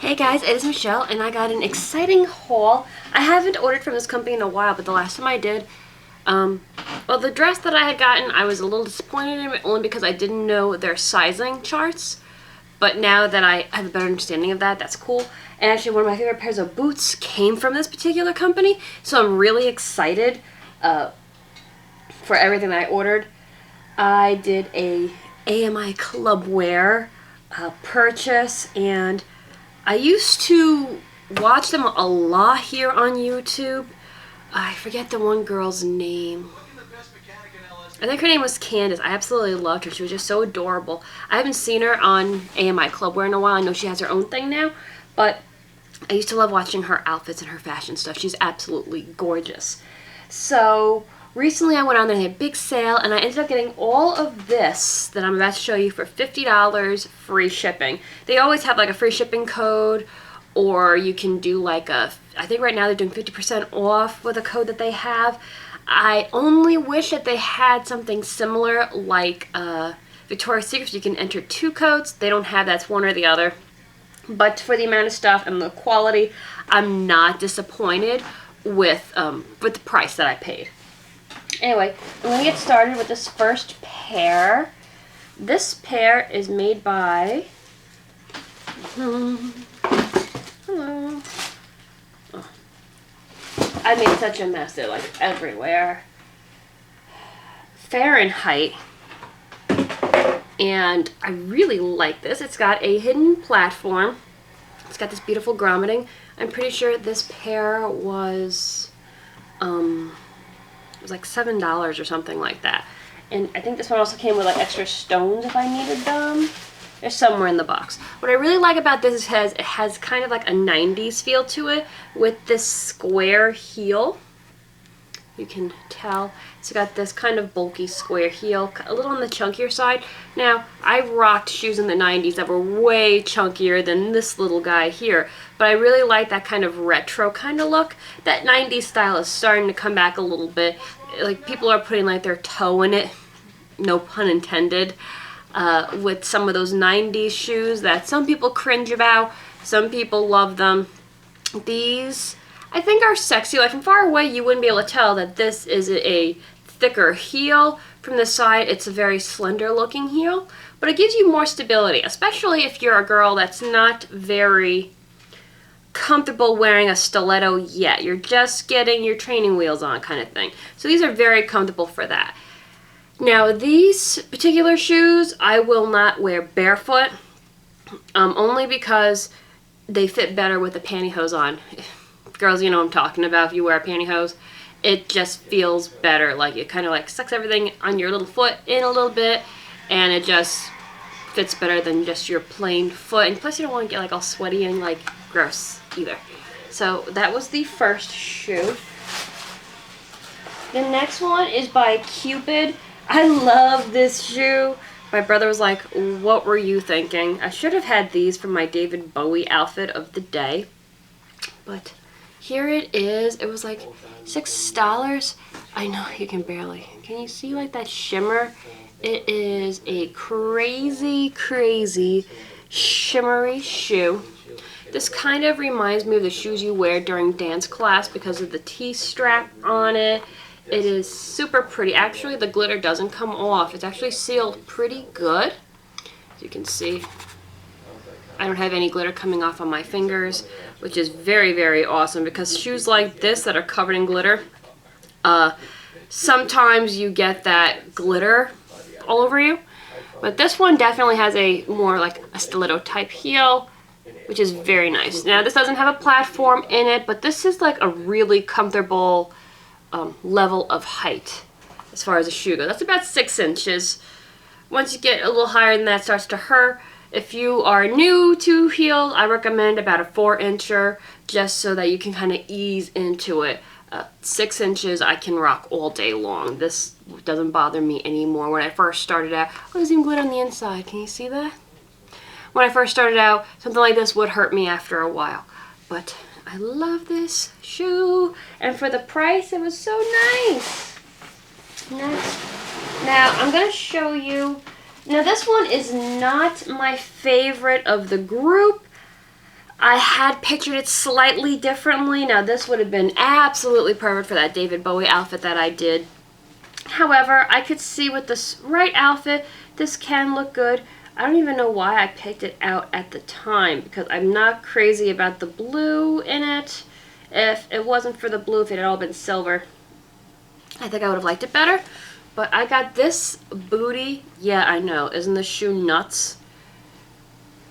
Hey guys, it is Michelle and I got an exciting haul. I haven't ordered from this company in a while, but the last time I did, well, the dress that I had gotten, I was a little disappointed in it only because I didn't know their sizing charts. But now that I have a better understanding of that, that's cool. And actually one of my favorite pairs of boots came from this particular company, so I'm really excited for everything that I ordered. I did a AMI Club Wear purchase, and I used to watch them a lot here on YouTube. I forget the one girl's name. I think her name was Candace. I absolutely loved her. She was just so adorable. I haven't seen her on AMI Clubwear in a while. I know she has her own thing now, but I used to love watching her outfits and her fashion stuff. She's absolutely gorgeous. So recently I went on there and they had a big sale, and I ended up getting all of this that I'm about to show you for $50 free shipping. They always have like a free shipping code, or you can do like I think right now they're doing 50% off with a code that they have. I only wish that they had something similar like Victoria's Secret. You can enter 2 codes. They don't have that. It's one or the other. But for the amount of stuff and the quality, I'm not disappointed with the price that I paid. Anyway, I'm going to get started with this first pair. This pair is made by... Hello. Oh. I made such a mess. They're like everywhere. Fahrenheit. And I really like this. It's got a hidden platform. It's got this beautiful grommeting. I'm pretty sure this pair was... it was like $7 or something like that. And I think this one also came with like extra stones if I needed them. They're somewhere in the box. What I really like about this is it has kind of like a 90s feel to it with this square heel. You can tell it's got this kind of bulky square heel, a little on the chunkier side. Now, I rocked shoes in the 90s that were way chunkier than this little guy here, but I really like that kind of retro kind of look. That 90s style is starting to come back a little bit. Like, people are putting like their toe in it, no pun intended, with some of those 90s shoes that some people cringe about, some people love them. These, I think, are sexy. Like, from far away, you wouldn't be able to tell that this is a thicker heel. From the side, it's a very slender looking heel, but it gives you more stability, especially if you're a girl that's not very comfortable wearing a stiletto yet. You're just getting your training wheels on kind of thing. So these are very comfortable for that. Now, these particular shoes, I will not wear barefoot, only because they fit better with the pantyhose on. Girls, you know what I'm talking about. If you wear a pantyhose, it just feels better. Like, it kind of like sucks everything on your little foot in a little bit, and it just fits better than just your plain foot. And plus, you don't want to get like all sweaty and like gross either. So that was the first shoe. The next one is by Cupid. I love this shoe. My brother was like, what were you thinking? I should have had these for my David Bowie outfit of the day. But here it is. It was like $6. I know, you can barely. Can you see like that shimmer? It is a crazy, crazy shimmery shoe. This kind of reminds me of the shoes you wear during dance class because of the T-strap on it. It is super pretty. Actually, the glitter doesn't come off. It's actually sealed pretty good. As you can see, I don't have any glitter coming off on my fingers, which is very, very awesome, because shoes like this that are covered in glitter, sometimes you get that glitter all over you. But this one definitely has a more like a stiletto type heel, which is very nice. Now, this doesn't have a platform in it, but this is like a really comfortable level of height as far as a shoe goes. That's about 6 inches. Once you get a little higher than that, it starts to hurt. If you are new to heels, I recommend about a 4-incher, just so that you can kind of ease into it. 6 inches I can rock all day long. This doesn't bother me anymore. When I first started out, oh, there's even glitter on the inside. Can you see that? When I first started out, something like this would hurt me after a while. But I love this shoe, and for the price, it was so nice. Next, now I'm going to show you. Now, this one is not my favorite of the group. I had pictured it slightly differently. Now this would have been absolutely perfect for that David Bowie outfit that I did. However, I could see with this right outfit, this can look good. I don't even know why I picked it out at the time, because I'm not crazy about the blue in it. If it wasn't for the blue, if it had all been silver, I think I would have liked it better. But I got this booty. Yeah, I know. Isn't this shoe nuts?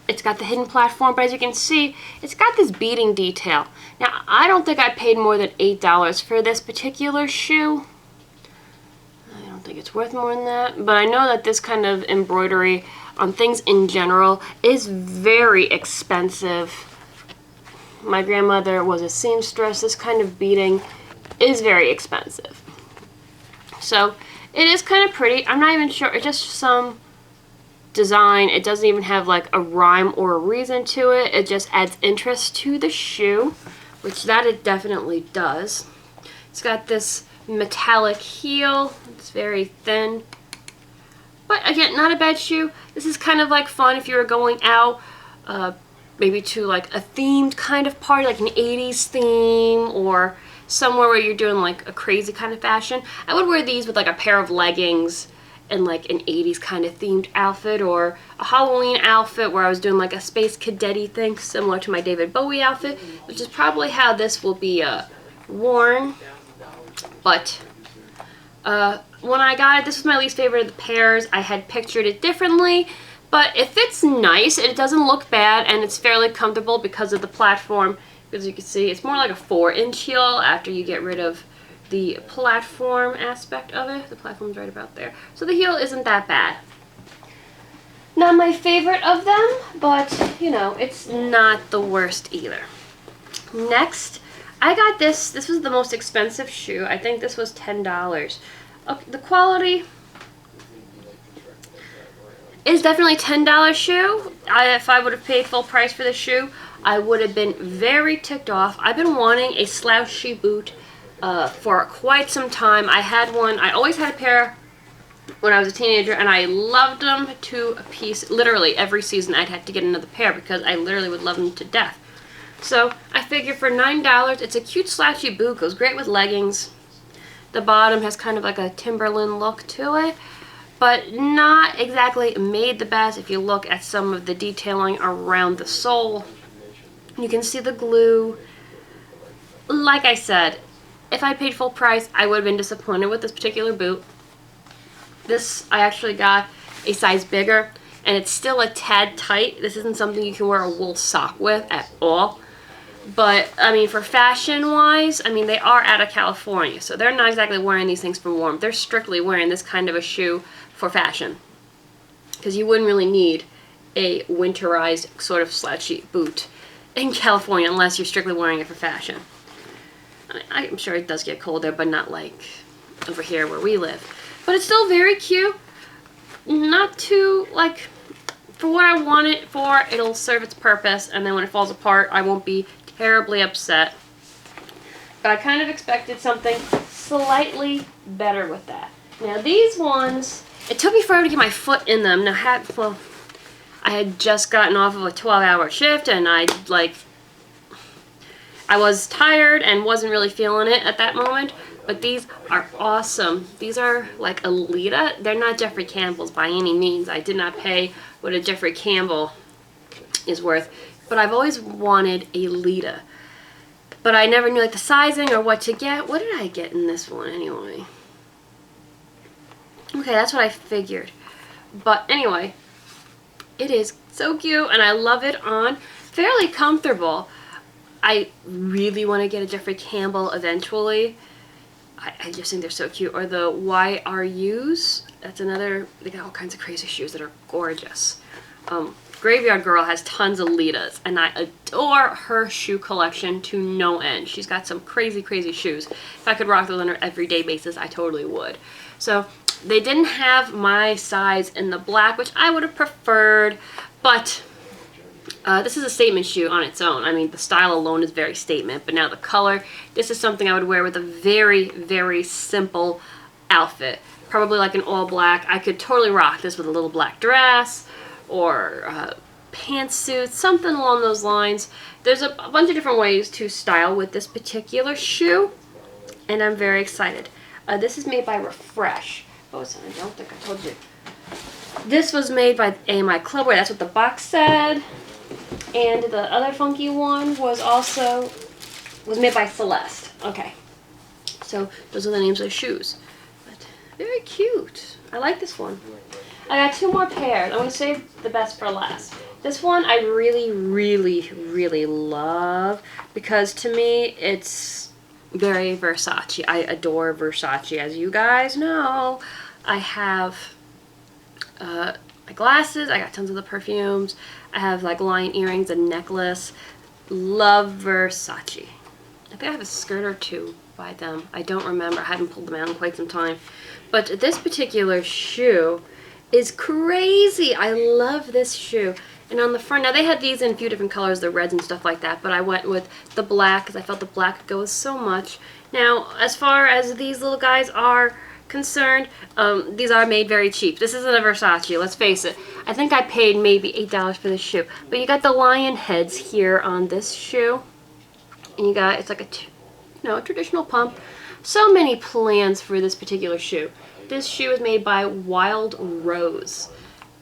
It's got the hidden platform, but as you can see, it's got this beading detail. Now, I don't think I paid more than $8 for this particular shoe. I don't think it's worth more than that, but I know that this kind of embroidery on things in general is very expensive. My grandmother was a seamstress. This kind of beading is very expensive. So, it is kind of pretty. I'm not even sure. It's just some design. It doesn't even have like a rhyme or a reason to it. It just adds interest to the shoe, which that it definitely does. It's got this metallic heel. It's very thin. But again, not a bad shoe. This is kind of like fun if you're going out, maybe to like a themed kind of party, like an 80s theme, or somewhere where you're doing like a crazy kind of fashion. I would wear these with like a pair of leggings and like an 80s kind of themed outfit, or a Halloween outfit where I was doing like a space cadet-y thing similar to my David Bowie outfit, which is probably how this will be worn. But when I got it, this was my least favorite of the pairs. I had pictured it differently, but it fits nice. It doesn't look bad, and it's fairly comfortable because of the platform. As you can see, it's more like a 4-inch heel after you get rid of the platform aspect of it. The platform's right about there. So the heel isn't that bad. Not my favorite of them, but, you know, it's not the worst either. Next, I got this. This was the most expensive shoe. I think this was $10. Okay, the quality is definitely a $10 shoe. If I would have paid full price for this shoe, I would have been very ticked off. I've been wanting a Slouchy boot for quite some time. I had one. I always had a pair when I was a teenager, and I loved them to a piece. Literally every season I'd have to get another pair because I literally would love them to death. So I figure for $9, it's a cute slouchy boot. Goes great with leggings. The bottom has kind of like a Timberland look to it, but not exactly made the best. If you look at some of the detailing around the sole, you can see the glue. Like I said, if I paid full price, I would have been disappointed with this particular boot. This, I actually got a size bigger, and it's still a tad tight. This isn't something you can wear a wool sock with at all. But, I mean, for fashion-wise, I mean, they are out of California, so they're not exactly wearing these things for warmth. They're strictly wearing this kind of a shoe for fashion, because you wouldn't really need a winterized sort of slouchy boot in California unless you're strictly wearing it for fashion. I'm sure it does get cold there, but not like over here where we live. But it's still very cute. Not too, like, for what I want it for, it'll serve its purpose, and then when it falls apart, I won't be terribly upset. But I kind of expected something slightly better with that. Now these ones, it took me forever to get my foot in them. Now, I had just gotten off of a 12-hour shift, and I was tired and wasn't really feeling it at that moment, but these are awesome. These are like Alita. They're not Jeffrey Campbell's by any means. I did not pay what a Jeffrey Campbell is worth, but I've always wanted a Lita. But I never knew like the sizing or what to get. What did I get in this one anyway? Okay, that's what I figured. But anyway, it is so cute, and I love it on. Fairly comfortable. I really want to get a Jeffrey Campbell eventually. I just think they're so cute. Or the YRUs. That's another, they got all kinds of crazy shoes that are gorgeous. Graveyard Girl has tons of Litas, and I adore her shoe collection to no end. She's got some crazy, crazy shoes. If I could rock those on an everyday basis, I totally would. So they didn't have my size in the black, which I would have preferred, but this is a statement shoe on its own. I mean, the style alone is very statement, but now the color, this is something I would wear with a very, very simple outfit. Probably like an all black. I could totally rock this with a little black dress, or pantsuit, something along those lines. There's a bunch of different ways to style with this particular shoe, and I'm very excited. This is made by Refresh. Oh, I don't think I told you. This was made by AMI Clubwear. That's what the box said. And the other funky one was made by Celeste. Okay. So those are the names of the shoes. But very cute. I like this one. I got two more pairs. I'm going to save the best for last. This one I really, really, really love because to me it's very Versace. I adore Versace, as you guys know. I have my glasses. I got tons of the perfumes. I have like lion earrings and necklace. Love Versace. I think I have a skirt or two by them. I don't remember. I haven't pulled them out in quite some time. But this particular shoe is crazy. I love this shoe. And on the front, now they had these in a few different colors, the reds and stuff like that, but I went with the black because I felt the black could go with so much. Now, as far as these little guys are concerned, these are made very cheap. This isn't a Versace, let's face it. I think I paid maybe $8 for this shoe. But you got the lion heads here on this shoe. And you got, it's like a traditional pump. So many plans for this particular shoe. This shoe is made by Wild Rose.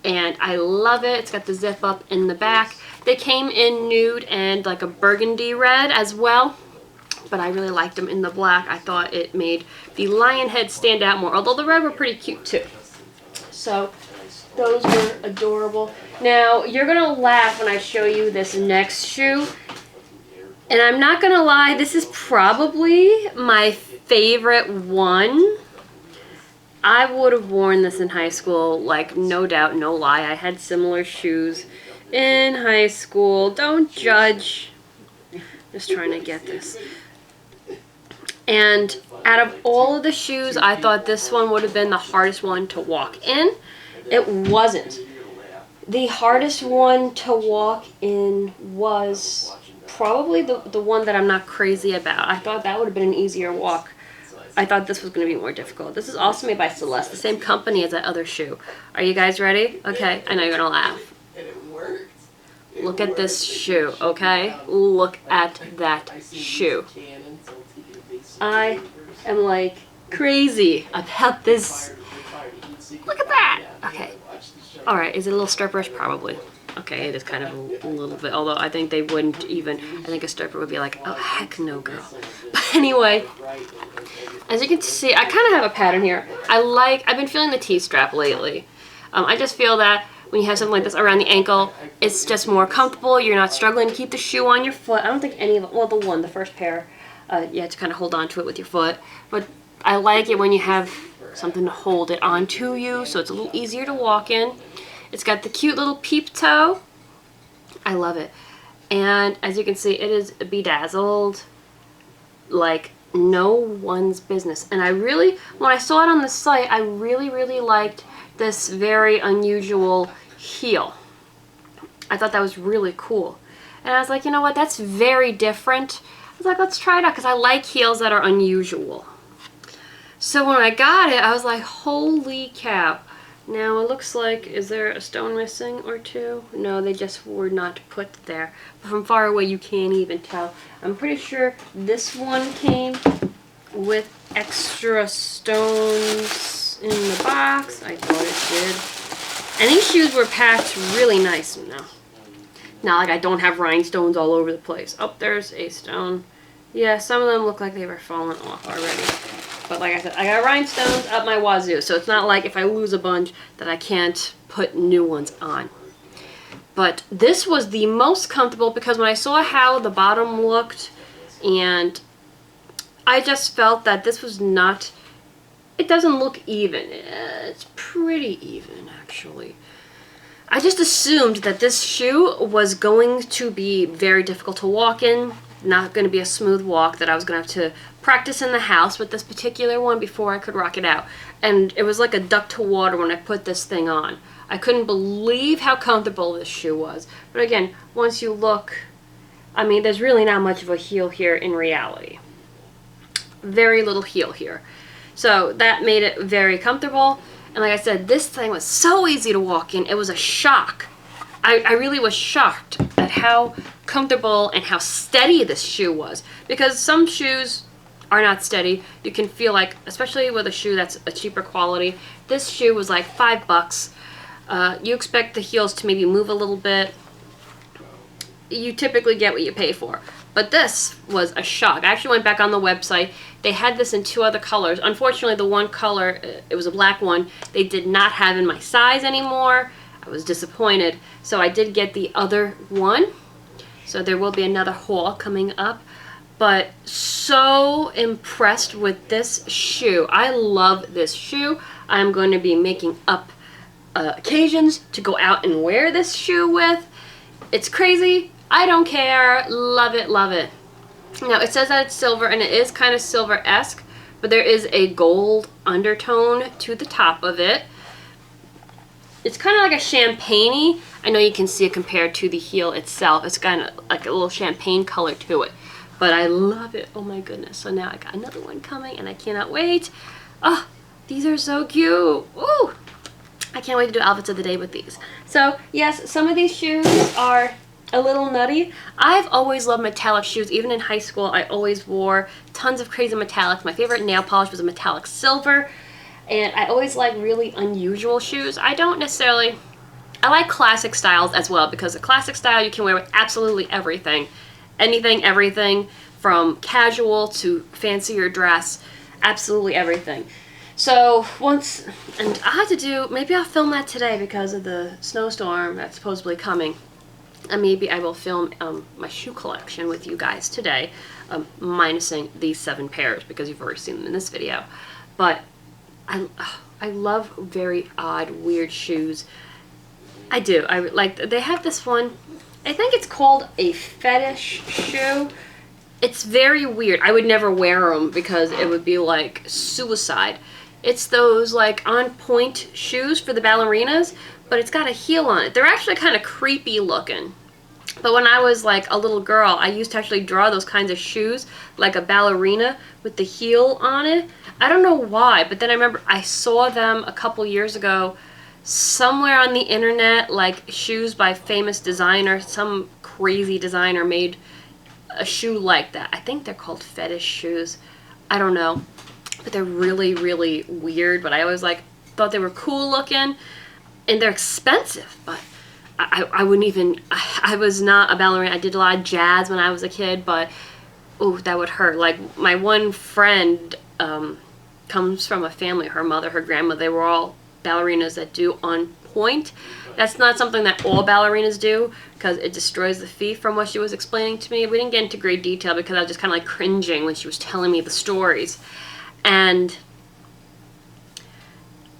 And I love it. It's got the zip up in the back. They came in nude and like a burgundy red as well. But I really liked them in the black. I thought it made the lion head stand out more. Although the red were pretty cute too. So those were adorable. Now you're going to laugh when I show you this next shoe. And I'm not going to lie, this is probably my favorite one. I would have worn this in high school, like no doubt, no lie. I had similar shoes in high school. Don't judge. Just trying to get this. And out of all of the shoes, I thought this one would have been the hardest one to walk in. It wasn't. The hardest one to walk in was probably the one that I'm not crazy about. I thought that would have been an easier walk. I thought this was going to be more difficult. This is also made by Celeste, the same company as that other shoe. Are you guys ready? Okay, I know you're going to laugh. Look at this shoe, okay? Look at that shoe. I am like crazy about this. Look at that! Okay. Alright, is it a little stripperish? Probably. Okay, it is kind of a little bit, although I think they wouldn't even, I think a stripper would be like, oh heck no girl. But anyway, as you can see, I kind of have a pattern here. I've been feeling the T-strap lately. I just feel that when you have something like this around the ankle, it's just more comfortable. You're not struggling to keep the shoe on your foot. I don't think any of them, well the first pair, you have to kind of hold on to it with your foot. But I like it when you have something to hold it onto you, so it's a little easier to walk in. It's got the cute little peep toe. I love it. And as you can see, it is bedazzled like no one's business. And I really, when I saw it on the site, I really, really liked this very unusual heel. I thought that was really cool. And I was like, you know what, that's very different. I was like, let's try it out because I like heels that are unusual. So when I got it, I was like, holy cow. Now it looks like, is there a stone missing or two? No, they just were not put there. But from far away you can't even tell. I'm pretty sure this one came with extra stones in the box. I thought it did. And these shoes were packed really nice now. Not like I don't have rhinestones all over the place. Oh, there's a stone. Yeah, some of them look like they were falling off already. But like I said, I got rhinestones up my wazoo, so it's not like if I lose a bunch that I can't put new ones on. But this was the most comfortable because when I saw how the bottom looked, and I just felt that this was not, it doesn't look even. It's pretty even, actually. I just assumed that this shoe was going to be very difficult to walk in, not going to be a smooth walk, that I was going to have to practice in the house with this particular one before I could rock it out. And it was like a duck to water when I put this thing on. I couldn't believe how comfortable this shoe was. But again, once you look, I mean, there's really not much of a heel here in reality. Very little heel here. So that made it very comfortable. And like I said, this thing was so easy to walk in. It was a shock. I really was shocked at how comfortable and how steady this shoe was, because some shoes are not steady. You can feel like, especially with a shoe that's a cheaper quality, this shoe was like $5. You expect the heels to maybe move a little bit. You typically get what you pay for. But this was a shock. I actually went back on the website. They had this in 2 other colors. Unfortunately, the one color, it was a black one, they did not have in my size anymore. I was disappointed. So I did get the other one. So there will be another haul coming up. But so impressed with this shoe. I love this shoe. I'm going to be making up occasions to go out and wear this shoe with. It's crazy. I don't care. Love it, love it. Now, it says that it's silver, and it is kind of silver-esque, but there is a gold undertone to the top of it. It's kind of like a champagne-y. I know you can see it compared to the heel itself. It's kind of like a little champagne color to it, but I love it. Oh my goodness. So now I got another one coming, and I cannot wait. Oh, these are so cute. Ooh, I can't wait to do outfits of the day with these. So, yes, some of these shoes are a little nutty. I've always loved metallic shoes. Even in high school, I always wore tons of crazy metallics. My favorite nail polish was a metallic silver. And I always like really unusual shoes. I don't necessarily... I like classic styles as well, because a classic style you can wear with absolutely everything. Anything, everything, from casual to fancier dress. Absolutely everything. So once... And I have to do... Maybe I'll film that today because of the snowstorm that's supposedly coming. And maybe I will film my shoe collection with you guys today, minusing these 7 pairs because you've already seen them in this video. But I love very odd, weird shoes. I do. I like. They have this one. I think it's called a fetish shoe. It's very weird. I would never wear them because it would be like suicide. It's those like on point shoes for the ballerinas, but it's got a heel on it. They're actually kind of creepy looking. But when I was like a little girl, I used to actually draw those kinds of shoes, like a ballerina with the heel on it. I don't know why, but then I remember I saw them a couple years ago somewhere on the internet, like shoes by famous designer. Some crazy designer made a shoe like that. I think they're called fetish shoes. I don't know. But they're really, really weird. But I always like thought they were cool looking. And they're expensive, but I wouldn't even, I was not a ballerina. I did a lot of jazz when I was a kid, but, ooh, that would hurt. Like, my one friend comes from a family, her mother, her grandmother, they were all ballerinas that do on point. That's not something that all ballerinas do, because it destroys the feet from what she was explaining to me. We didn't get into great detail because I was just kind of like cringing when she was telling me the stories. And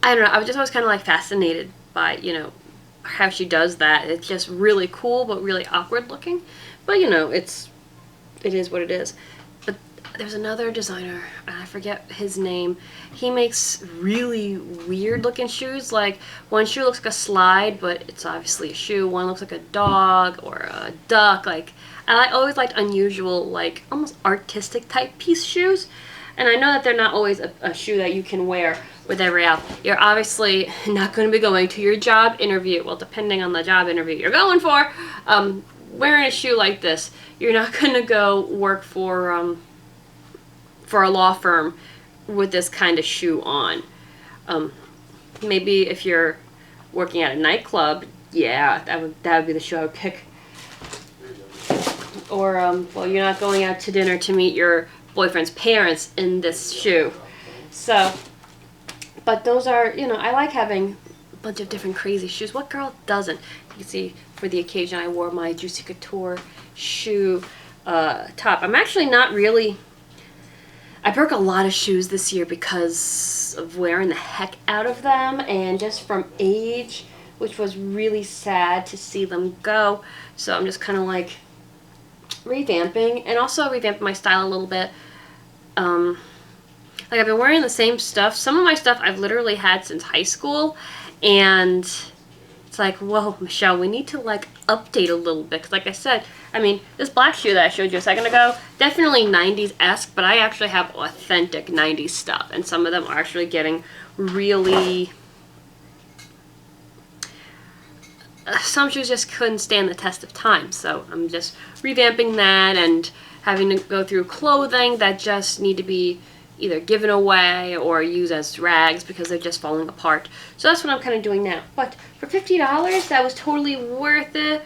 I don't know, I was just always kind of like fascinated by, you know, how she does that. It's just really cool, but really awkward looking. But, you know, it is what it is. But there's another designer, I forget his name. He makes really weird looking shoes. Like, one shoe looks like a slide, but it's obviously a shoe. One looks like a dog or a duck. Like, I always liked unusual, like, almost artistic type piece shoes. And I know that they're not always a shoe that you can wear with every outfit. You're obviously not going to be going to your job interview. Well, depending on the job interview you're going for, wearing a shoe like this, you're not going to go work for a law firm with this kind of shoe on. Maybe if you're working at a nightclub, yeah, that would be the shoe I would pick. Or well, you're not going out to dinner to meet your boyfriend's parents in this shoe. So, but those are, you know, I like having a bunch of different crazy shoes. What girl doesn't? You can see for the occasion I wore my Juicy Couture shoe top. I'm actually not really, I broke a lot of shoes this year because of wearing the heck out of them and just from age, which was really sad to see them go. So I'm just kind of like revamping, and also revamping my style a little bit. Like, I've been wearing the same stuff. Some of my stuff I've literally had since high school, and it's like, whoa, Michelle, we need to like update a little bit. Because like I said, I mean, this black shoe that I showed you a second ago, definitely 90s-esque, but I actually have authentic 90s stuff, and some of them are actually getting really some shoes just couldn't stand the test of time. So I'm just revamping that and having to go through clothing that just need to be either given away or used as rags because they're just falling apart. So that's what I'm kind of doing now. But for $50, that was totally worth it.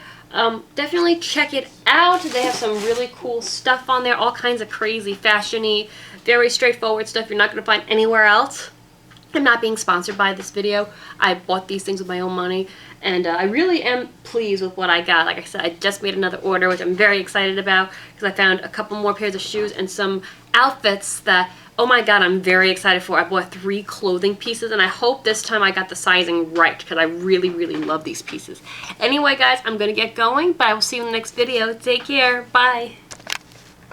Definitely check it out. They have some really cool stuff on there, all kinds of crazy, fashion-y, very straightforward stuff you're not going to find anywhere else. I'm not being sponsored by this video. I bought these things with my own money, and I really am pleased with what I got. Like I said, I just made another order, which I'm very excited about because I found a couple more pairs of shoes and some outfits that, oh my god, I'm very excited for. I bought 3 clothing pieces, and I hope this time I got the sizing right because I really, really love these pieces. Anyway, guys, I'm going to get going, but I will see you in the next video. Take care. Bye.